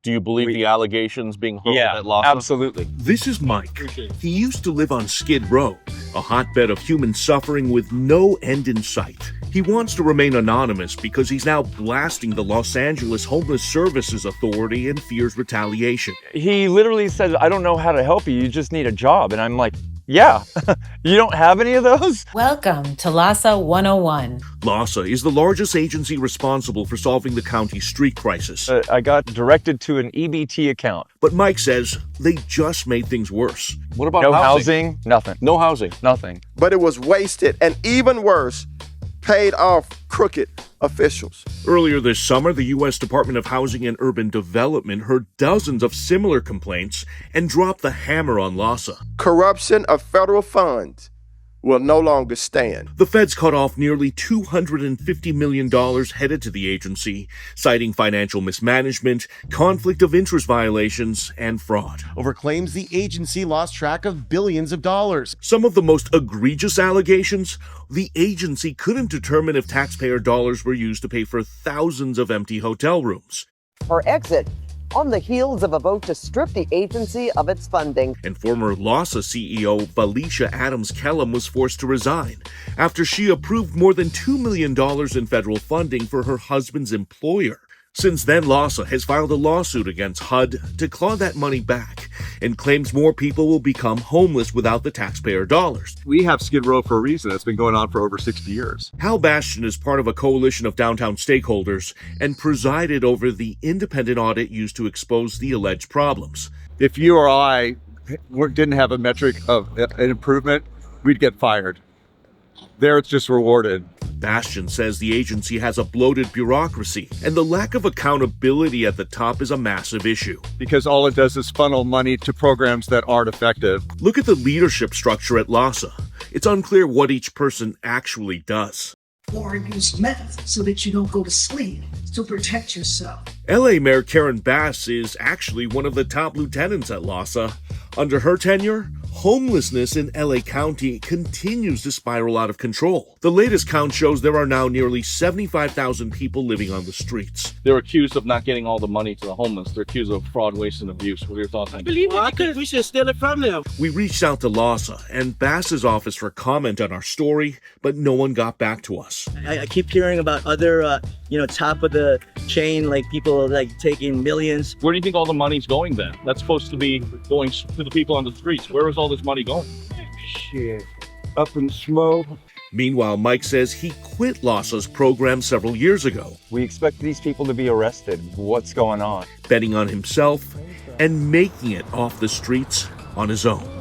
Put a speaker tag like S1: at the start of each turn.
S1: Do you believe the allegations being hurled at LAHSA?
S2: Absolutely.
S3: This is Mike. He used to live on Skid Row, a hotbed of human suffering with no end in sight. He wants to remain anonymous because he's now blasting the Los Angeles Homeless Services Authority and fears retaliation.
S2: He literally said, I don't know how to help you. You just need a job. And I'm like, yeah, you don't have any of those?
S4: Welcome to LAHSA 101.
S3: LAHSA is the largest agency responsible for solving the county's street crisis.
S2: I got directed to an EBT account.
S3: But Mike says they just made things worse.
S1: What about
S2: No housing, nothing.
S1: No housing.
S2: Nothing.
S5: But it was wasted, and even worse, paid off crooked officials.
S3: Earlier this summer, the U.S. Department of Housing and Urban Development heard dozens of similar complaints and dropped the hammer on LAHSA.
S5: Corruption of federal funds will no longer stand.
S3: The feds cut off nearly $250 million headed to the agency, citing financial mismanagement, conflict of interest violations, and fraud.
S6: Over claims the agency lost track of billions of dollars.
S3: Some of the most egregious allegations: the agency couldn't determine if taxpayer dollars were used to pay for thousands of empty hotel rooms.
S7: Her exit on the heels of a vote to strip the agency of its funding.
S3: And former LAHSA CEO Valisha Adams-Kellum was forced to resign after she approved more than $2 million in federal funding for her husband's employer. Since then, LAHSA has filed a lawsuit against HUD to claw that money back and claims more people will become homeless without the taxpayer dollars.
S8: We have Skid Row for a reason. It's been going on for over 60 years.
S3: Hal Bastian is part of a coalition of downtown stakeholders and presided over the independent audit used to expose the alleged problems.
S8: If you or I didn't have a metric of an improvement, we'd get fired. There, it's just rewarded.
S3: Bastian says the agency has a bloated bureaucracy, and the lack of accountability at the top is a massive issue.
S8: Because all it does is funnel money to programs that aren't effective.
S3: Look at the leadership structure at LAHSA. It's unclear what each person actually does.
S9: Or use meth so that you don't go to sleep to protect yourself.
S3: LA Mayor Karen Bass is actually one of the top lieutenants at LAHSA. Under her tenure, homelessness in LA County continues to spiral out of control. The latest count shows there are now nearly 75,000 people living on the streets.
S1: They're accused of not getting all the money to the homeless. They're accused of fraud, waste, and abuse. What are your thoughts on that?
S9: I think we should steal it from them.
S3: We reached out to LAHSA and Bass's office for comment on our story, but no one got back to us.
S10: I keep hearing about other, top of the chain, like people like taking millions.
S1: Where do you think all the money's going then? That's supposed to be going to the people on the streets. Where is all this money going?
S5: Shit. Up in smoke.
S3: Meanwhile, Mike says he quit LAHSA's program several years ago,
S2: We expect these people to be arrested. What's going on?
S3: betting on himself and making it off the streets on his own.